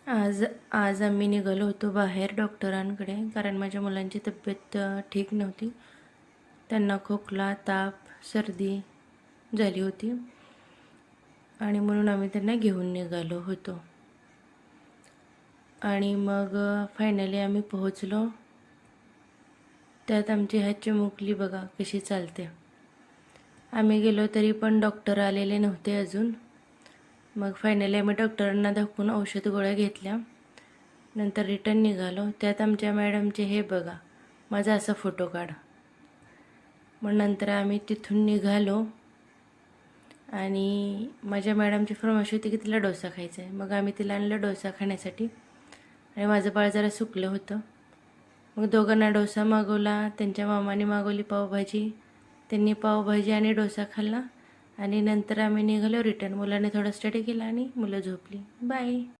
आज आज आम्ही निघालो होतो बाहेर डॉक्टरांकडे, कारण माझ्या मुलांची तब्येत ठीक नव्हती. त्यांना खोकला, ताप, सर्दी झाली होती आणि म्हणून आम्ही त्यांना घेऊन निघालो होतो. आणि मग फायनली आम्ही पोहोचलो. त्यात आमची हात चिमुकली बघा कशी चालते. आम्ही गेलो तरी पण डॉक्टर आलेले नव्हते अजून. मग फायनली आम्ही डॉक्टरांना दाखवून औषध गोळ्या घेतल्या. नंतर रिटर्न निघालो. त्यात आमच्या मॅडमचे हे बघा, माझा असा फोटो काढ. मग नंतर आम्ही तिथून निघालो आणि माझ्या मॅडमची फरमाईश होती की तिला डोसा खायचा आहे. मग आम्ही तिला आणलं डोसा खाण्यासाठी आणि माझं बाळ जरा सुकलं होतं. मग दोघांना डोसा मागवला. त्यांच्या मामाने मागवली पावभाजी. त्यांनी पावभाजी आणि डोसा खाल्ला आणि नंतर आम्ही निघालो रिटर्न. मुलाने थोडा स्टडी केला आणि मुलं झोपली. बाय.